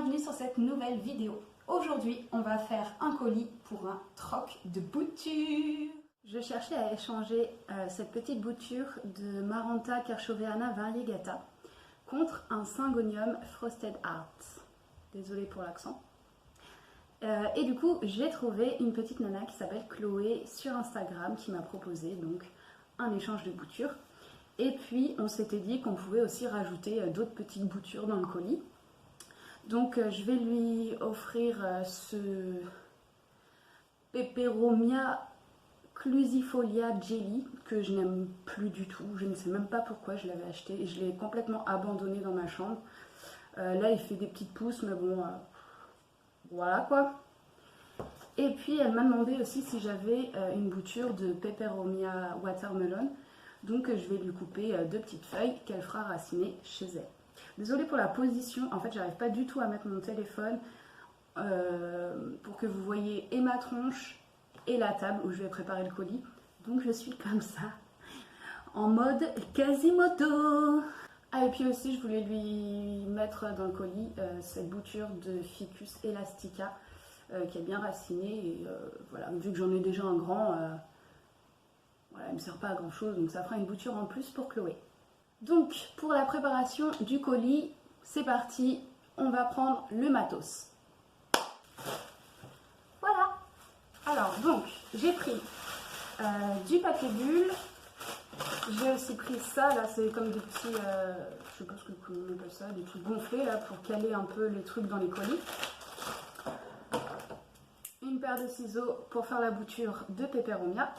bienvenue sur cette nouvelle vidéo. Aujourd'hui, on va faire un colis pour un troc de bouture. Je cherchais à échanger cette petite bouture de Maranta Kerchoveana Variegata contre un Syngonium Frosted Heart. Désolée pour l'accent. Et du coup, j'ai trouvé une petite nana qui s'appelle Chloé sur Instagram qui m'a proposé donc un échange de boutures. Et puis, on s'était dit qu'on pouvait aussi rajouter d'autres petites boutures dans le colis. Donc, je vais lui offrir ce Peperomia Clusifolia Jelly que je n'aime plus du tout. Je ne sais même pas pourquoi je l'avais acheté et je l'ai complètement abandonné dans ma chambre. Là, il fait des petites pousses, mais bon, voilà quoi. Et puis, elle m'a demandé aussi si j'avais une bouture de Peperomia Watermelon. Donc je vais lui couper deux petites feuilles qu'elle fera raciner chez elle. Désolée pour la position, en fait j'arrive pas du tout à mettre mon téléphone pour que vous voyez et ma tronche et la table où je vais préparer le colis. Donc je suis comme ça, en mode Quasimodo. Ah et puis aussi je voulais lui mettre dans le colis cette bouture de Ficus Elastica qui est bien racinée. Et voilà, vu que j'en ai déjà un grand... voilà, elle ne me sert pas à grand chose, donc ça fera une bouture en plus pour Chloé. Donc, pour la préparation du colis, c'est parti, on va prendre le matos. Voilà. Alors, donc, j'ai pris du papier bulle, j'ai aussi pris ça, là, c'est comme des petits, je sais pas ce que on appelle ça, des trucs gonflés, là, pour caler un peu les trucs dans les colis. Une paire de ciseaux pour faire la bouture de Peperomia.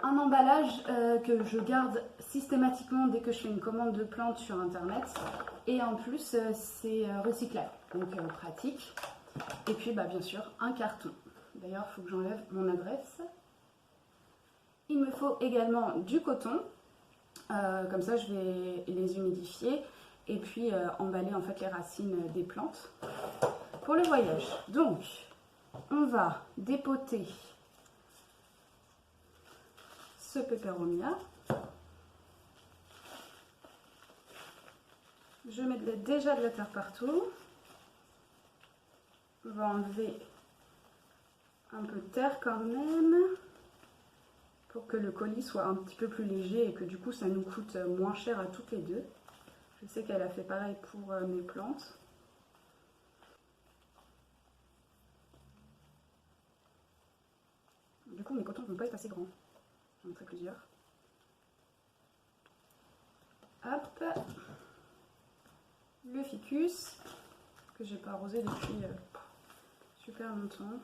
Un emballage que je garde systématiquement dès que je fais une commande de plantes sur internet, et en plus c'est recyclable, donc pratique. Et puis bah, bien sûr un carton. D'ailleurs il faut que j'enlève mon adresse. Il me faut également du coton, comme ça je vais les humidifier et puis emballer en fait les racines des plantes pour le voyage. Donc on va dépoter ce Peperomia. Je mets déjà de la terre partout. On va enlever un peu de terre quand même pour que le colis soit un petit peu plus léger et que du coup ça nous coûte moins cher à toutes les deux. Je sais qu'elle a fait pareil pour mes plantes. Du coup mes cotons ne vont pas être assez grands. J'en ferai plusieurs. Hop. Le ficus que j'ai pas arrosé depuis super longtemps,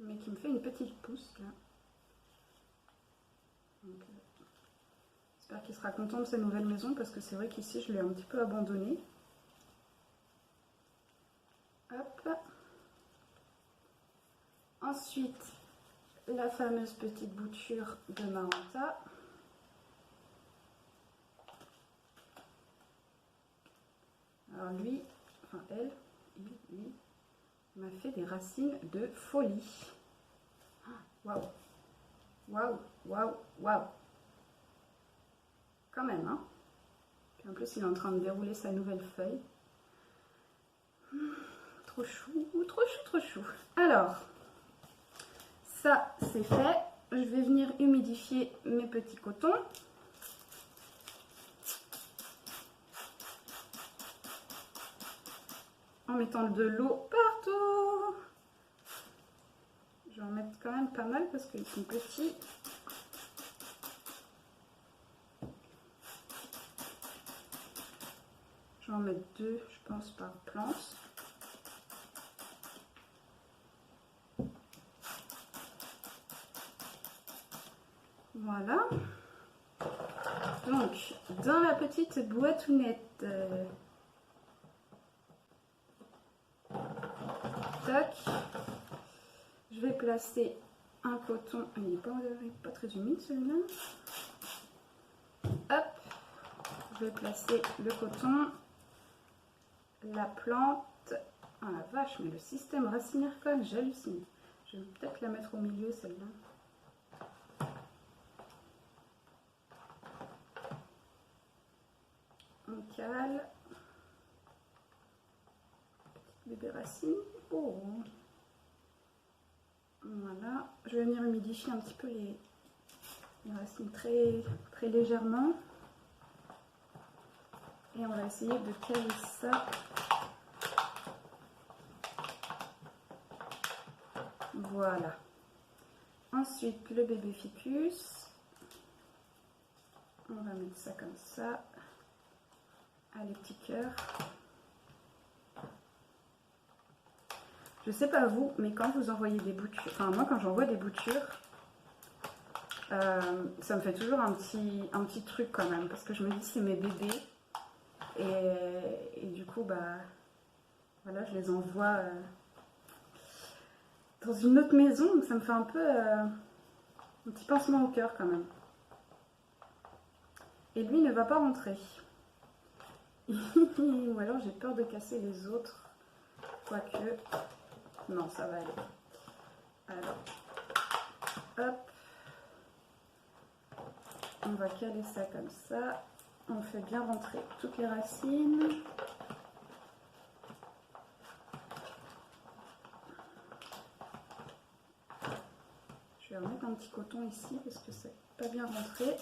mais qui me fait une petite pousse là. J'espère qu'il sera content de sa nouvelle maison parce que c'est vrai qu'ici je l'ai un petit peu abandonné. Hop. Ensuite, la fameuse petite bouture de Maranta. Alors lui, enfin elle, il m'a fait des racines de folie. Waouh, waouh, waouh, waouh. Quand même, hein. Puis en plus, il est en train de dérouler sa nouvelle feuille. Trop chou, trop chou, trop chou. Alors, ça c'est fait. Je vais venir humidifier mes petits cotons. En mettant de l'eau partout. Je vais en mettre quand même pas mal parce qu'ils sont petits. Je vais en mettre deux, je pense, par plante. Voilà. Donc, dans la petite boîtounette, tac, je vais placer un coton. Il n'est pas très humide celui-là. Hop, je vais placer le coton, la plante. Ah la vache, mais le système racinaire quand même, j'hallucine. Je vais peut-être la mettre au milieu celle-là. On cale. bébés racines. Oh. Voilà, je vais venir humidifier un petit peu les racines très légèrement. Et on va essayer de caler ça. Voilà. Ensuite, le bébé ficus. On va mettre ça comme ça. Ah, les petits cœurs. Je sais pas vous, mais quand vous envoyez des boutures, enfin moi quand j'envoie des boutures, ça me fait toujours un petit truc quand même, parce que je me dis c'est mes bébés, et du coup bah voilà, je les envoie dans une autre maison, donc ça me fait un peu un petit pincement au cœur quand même. Et lui ne va pas rentrer. Ou alors j'ai peur de casser les autres, quoique... Non, ça va aller. Alors, hop. On va caler ça comme ça. On fait bien rentrer toutes les racines. Je vais remettre un petit coton ici parce que c'est pas bien rentré.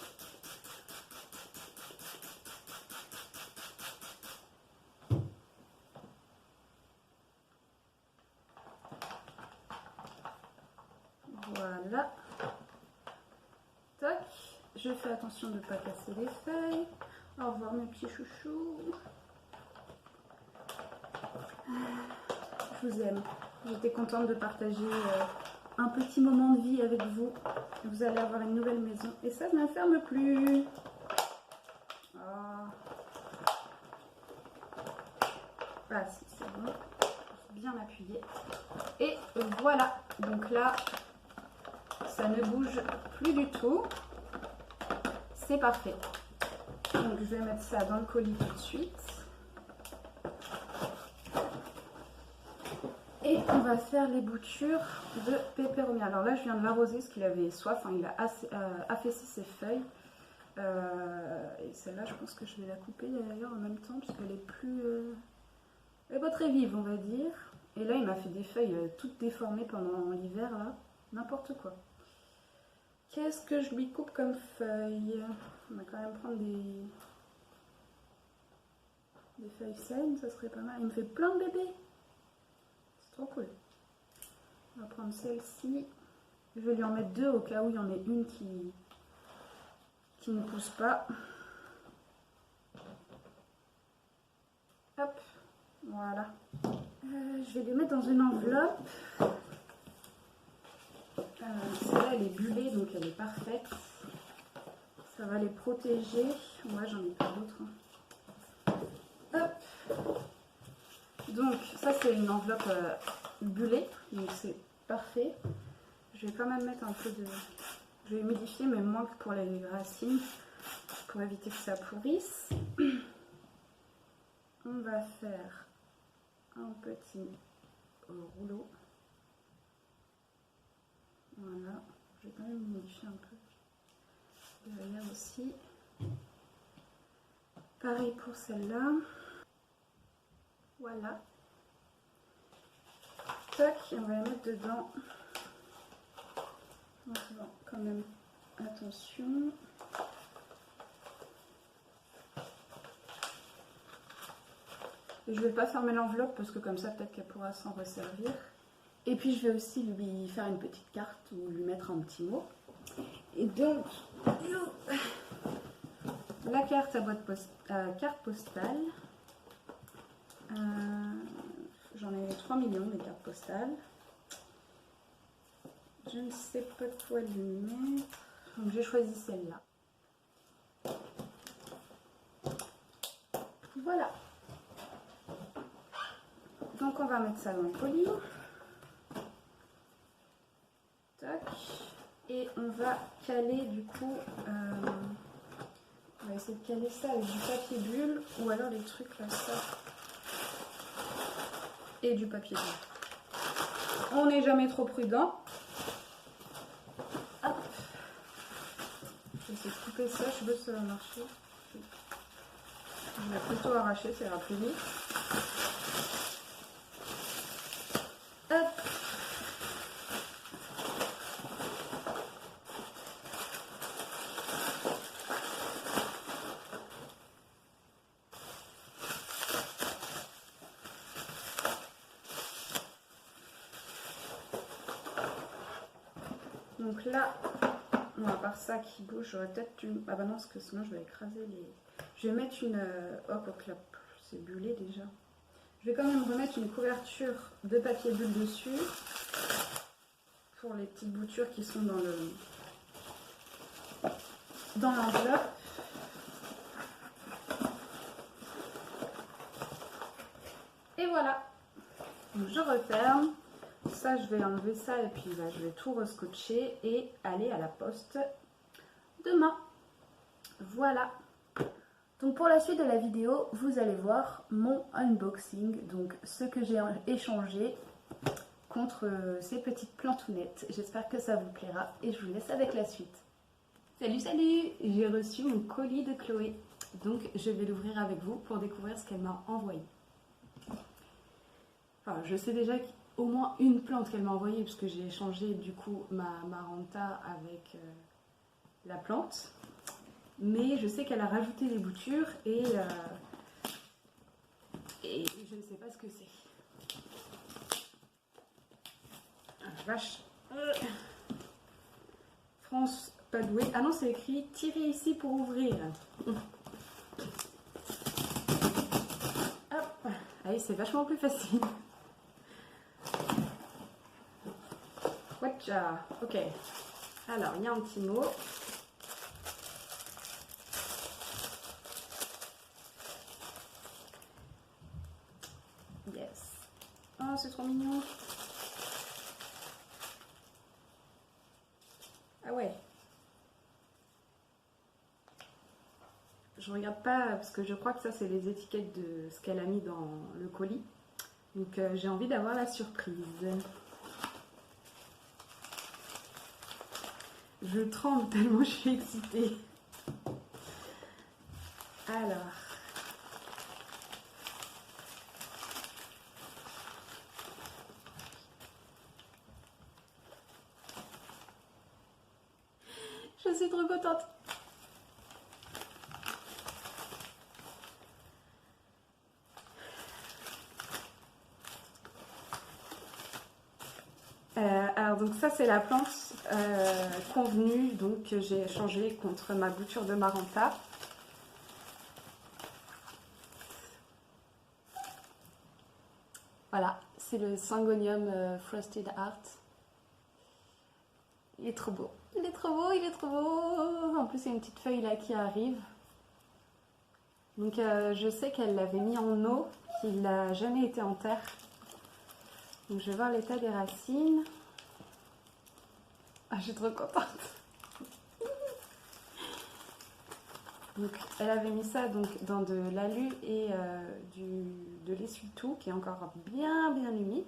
Voilà. Tac. Je fais attention de ne pas casser les feuilles. Au revoir mes petits chouchous. Je vous aime. J'étais contente de partager un petit moment de vie avec vous. Vous allez avoir une nouvelle maison. Et ça ne ferme plus. Oh. Ah si, c'est bon. Bien appuyé. Et voilà. Donc là, ça ne bouge plus du tout. C'est parfait. Donc je vais mettre ça dans le colis tout de suite. Et on va faire les boutures de Pépéronia. Alors là, je viens de l'arroser parce qu'il avait soif. Hein, il a affaissé ses feuilles. Et celle-là, je pense que je vais la couper d'ailleurs en même temps parce qu'elle est plus... elle n'est pas très vive, on va dire. Et là, il m'a fait des feuilles toutes déformées pendant l'hiver, là. N'importe quoi. Qu'est-ce que je lui coupe comme feuilles? On va quand même prendre des feuilles saines, ça serait pas mal. Il me fait plein de bébés. C'est trop cool. On va prendre celle-ci. Je vais lui en mettre deux au cas où il y en ait une qui ne pousse pas. Hop, voilà. Je vais les mettre dans une enveloppe. Celle-là, elle est bullée, donc elle est parfaite. Ça va les protéger. Moi, j'en ai pas d'autres. Hop. Donc, ça, c'est une enveloppe bullée. Donc, c'est parfait. Je vais quand même mettre un peu de... Je vais humidifier, mais moins que pour les racines, pour éviter que ça pourrisse. On va faire un petit rouleau. Voilà. Je vais quand même humidifier un peu derrière aussi. Pareil pour celle-là. Voilà. Tac, et on va la mettre dedans. On va faire quand même attention. Et je ne vais pas fermer l'enveloppe parce que comme ça peut-être qu'elle pourra s'en resservir. Et puis je vais aussi lui faire une petite carte ou lui mettre un petit mot. Et donc, la carte à carte postale. J'en ai 3 millions des cartes postales. Je ne sais pas quoi lui mettre. Donc j'ai choisi celle-là. Voilà. Donc on va mettre ça dans le colis. Tac. Et on va caler du coup... on va essayer de caler ça avec du papier bulle ou alors les trucs là, ça. Et du papier bulle. On n'est jamais trop prudent. Hop. Je vais essayer de couper ça, je sais pas si ça va marcher. Je vais plutôt arracher, ça ira plus vite. Donc là, bon, à part ça qui bouge, j'aurais peut-être une... Ah bah non, parce que sinon je vais écraser les... Je vais mettre une... Hop, hop, là, c'est bullé déjà. Je vais quand même remettre une couverture de papier bulle dessus pour les petites boutures qui sont dans l'enveloppe. Et voilà. Donc je referme. Ça, je vais enlever ça et puis bah, je vais tout rescotcher et aller à la poste demain. Voilà. Donc pour la suite de la vidéo, vous allez voir mon unboxing, donc ce que j'ai échangé contre ces petites plantounettes. J'espère que ça vous plaira et je vous laisse avec la suite. Salut, salut! J'ai reçu mon colis de Chloé, donc je vais l'ouvrir avec vous pour découvrir ce qu'elle m'a envoyé. Enfin, je sais déjà qu'au moins une plante qu'elle m'a envoyée, puisque j'ai échangé du coup ma Maranta avec la plante. Mais je sais qu'elle a rajouté des boutures et je ne sais pas ce que c'est. Ah, vache. France Padoué. Ah non, c'est écrit « Tirez ici pour ouvrir ». Hop. Allez, c'est vachement plus facile. Watcha. Ok. Alors, il y a un petit mot. Yes. Oh, c'est trop mignon. Ah ouais. Je regarde pas parce que je crois que ça c'est les étiquettes de ce qu'elle a mis dans le colis. Donc j'ai envie d'avoir la surprise. Je tremble tellement je suis excitée. Alors. Je suis trop contente. Alors donc ça c'est la plante convenue donc que j'ai échangée contre ma bouture de Maranta. Voilà, c'est le Syngonium Frosted Art. Il est trop beau, il est trop beau, il est trop beau. En plus il y a une petite feuille là qui arrive. Donc je sais qu'elle l'avait mis en eau, qu'il n'a jamais été en terre. Donc je vais voir l'état des racines. Ah, je suis trop contente. Donc elle avait mis ça donc, dans de l'alu et de l'essuie-tout qui est encore bien humide.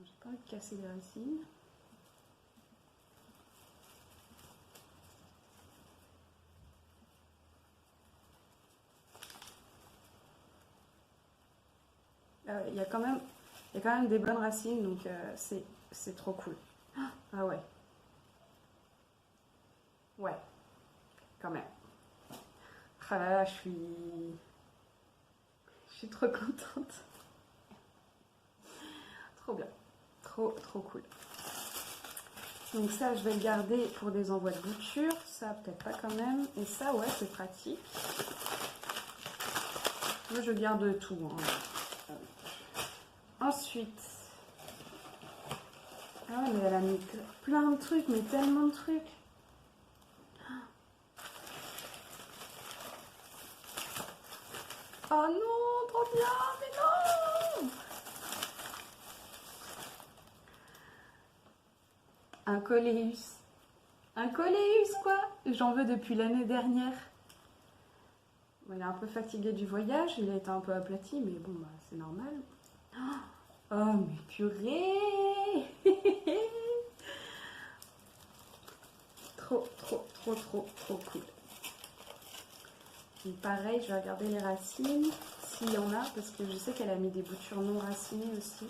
J'ai pas envie de casser les racines. Il y a quand même des bonnes racines, donc c'est trop cool. Ah ouais. Ouais, quand même. Ah là là, je suis trop contente. Trop bien. Trop cool. Donc ça, je vais le garder pour des envois de boutures. Ça, peut-être pas quand même. Et ça, ouais, c'est pratique. Moi, je garde tout. Hein. Ensuite... Ah ouais, mais elle a mis plein de trucs, mais tellement de trucs. Oh non, trop bien, mais non! Un coléus. Un coléus, quoi! J'en veux depuis l'année dernière. Bon, il est un peu fatigué du voyage, il a été un peu aplati, mais bon, bah, c'est normal. Oh, mais purée! Trop cool. Et pareil, je vais regarder les racines, s'il y en a, parce que je sais qu'elle a mis des boutures non racinées aussi,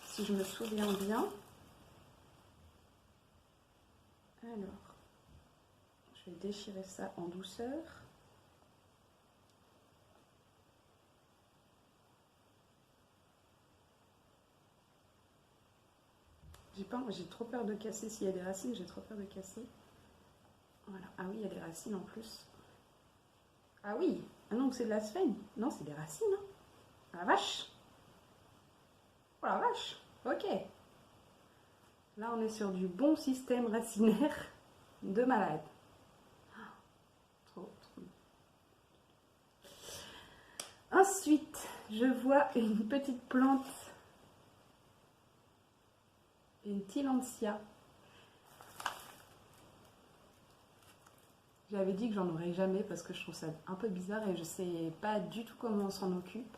si je me souviens bien. Alors, je vais déchirer ça en douceur. J'ai trop peur de casser. S'il y a des racines, j'ai trop peur de casser. Voilà. Ah oui, il y a des racines en plus. Ah oui. Ah non, c'est de la sphène. Non, c'est des racines. Hein. Ah la vache. Oh la vache. Ok. Là, on est sur du bon système racinaire de malade. Trop, trop. Ensuite, je vois une petite plante. Une Tillandsia. J'avais dit que j'en aurais jamais parce que je trouve ça un peu bizarre et je sais pas du tout comment on s'en occupe.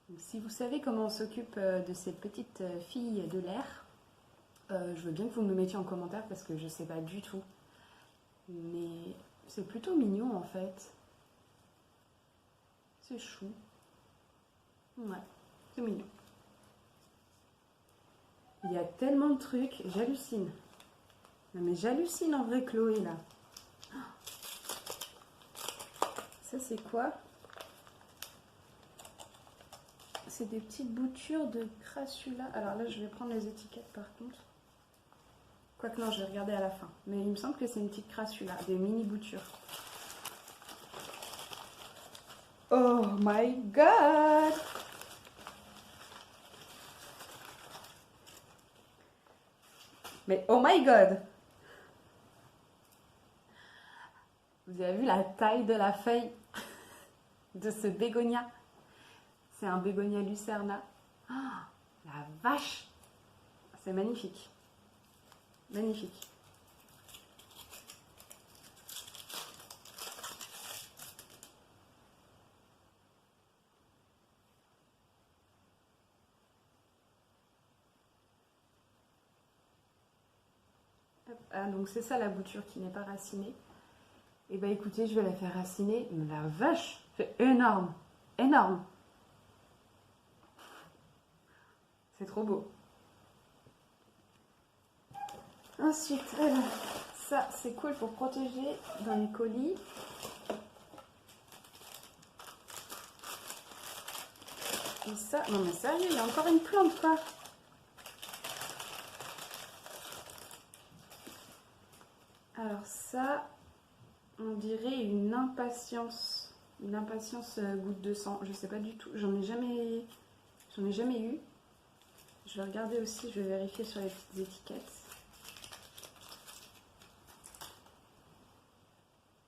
Donc, si vous savez comment on s'occupe de ces petites filles de l'air, je veux bien que vous me le mettiez en commentaire parce que je sais pas du tout. Mais c'est plutôt mignon en fait. C'est chou. Ouais, c'est mignon. Il y a tellement de trucs, j'hallucine. Non mais j'hallucine en vrai Chloé là. Ça c'est quoi? C'est des petites boutures de crassula. Alors là je vais prendre les étiquettes par contre. Quoique non, je vais regarder à la fin. Mais il me semble que c'est une petite crassula, des mini boutures. Oh my god! Mais oh my god! Vous avez vu la taille de la feuille de ce bégonia? C'est un bégonia lucerna. Oh, la vache! C'est magnifique. Magnifique. Ah, donc c'est ça la bouture qui n'est pas racinée. Et bah écoutez, je vais la faire raciner. Mais la vache, c'est énorme. Énorme. C'est trop beau. Ensuite, alors, ça c'est cool pour protéger dans les colis. Et ça, non mais sérieux, il y a encore une plante quoi. Alors ça, on dirait une impatience goutte de sang. Je sais pas du tout, j'en ai jamais eu. Je vais regarder aussi, je vais vérifier sur les petites étiquettes.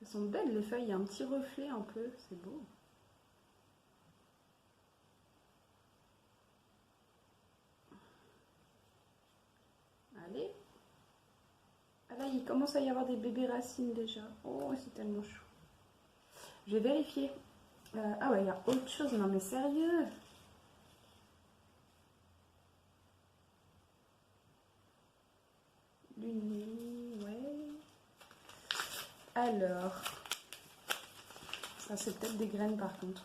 Elles sont belles les feuilles, il y a un petit reflet un peu, c'est beau. Allez. Ah là, il commence à y avoir des bébés racines déjà. Oh, c'est tellement chou. Je vais vérifier. Ah ouais, il y a autre chose. Non mais sérieux. L'uni, ouais. Alors. Ça, c'est peut-être des graines par contre.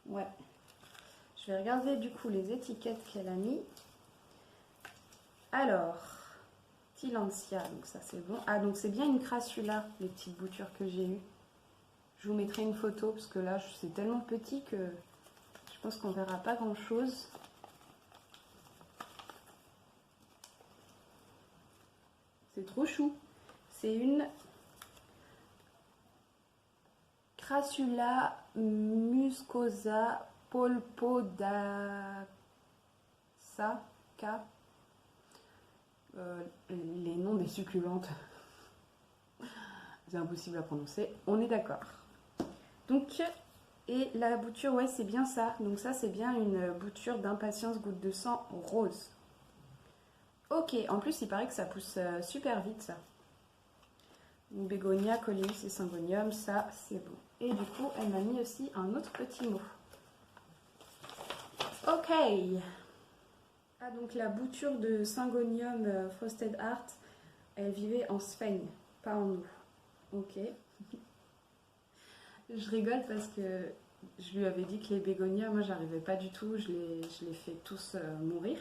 Ouais. Je vais regarder du coup les étiquettes qu'elle a mis. Alors. Tillandsia, donc ça c'est bon. Ah, donc c'est bien une crassula, les petites boutures que j'ai eues. Je vous mettrai une photo parce que là c'est tellement petit que je pense qu'on verra pas grand chose. C'est trop chou. C'est une Crassula muscosa polpodacea. Les noms des succulentes, c'est impossible à prononcer, on est d'accord. Donc, et la bouture, ouais, c'est bien ça. Donc ça, c'est bien une bouture d'impatience goutte de sang rose. Ok, en plus, il paraît que ça pousse super vite, ça. Bégonia, coléus et syngonium, ça, c'est bon. Et du coup, elle m'a mis aussi un autre petit mot. Ok. Ah, donc la bouture de Syngonium Frosted Heart, elle vivait en sphène, pas en eau. Ok. Je rigole parce que je lui avais dit que les bégonias, moi j'arrivais pas du tout, je les fais tous mourir.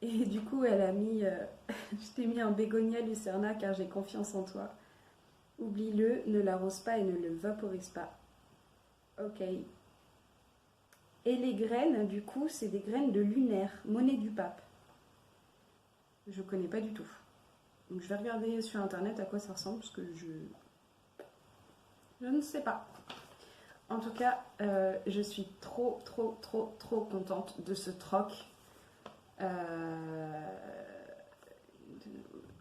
Et du coup, elle a mis, je t'ai mis un bégonia lucerna car j'ai confiance en toi. Oublie-le, ne l'arrose pas et ne le vaporise pas. Ok. Et les graines, du coup, c'est des graines de lunaire, monnaie du pape. Je connais pas du tout. Donc je vais regarder sur internet à quoi ça ressemble parce que je ne sais pas. En tout cas, je suis trop contente de ce troc.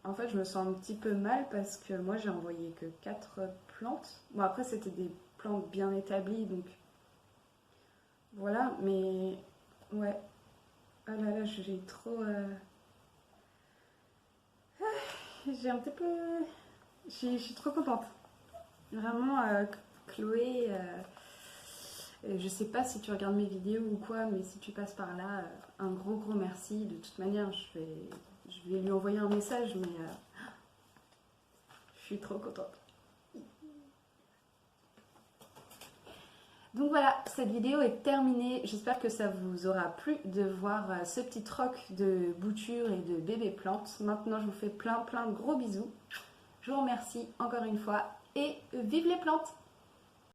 En fait, je me sens un petit peu mal parce que moi j'ai envoyé que 4 plantes. Bon, après, c'était des plantes bien établies donc voilà, mais ouais. Ah là là, j'ai trop. J'ai un petit peu. Je suis trop contente. Vraiment, Chloé, je sais pas si tu regardes mes vidéos ou quoi, mais si tu passes par là, un gros merci. De toute manière, je vais lui envoyer un message, mais je suis trop contente. Donc voilà, cette vidéo est terminée. J'espère que ça vous aura plu de voir ce petit troc de bouture et de bébé plantes. Maintenant, je vous fais plein de gros bisous. Je vous remercie encore une fois et vive les plantes!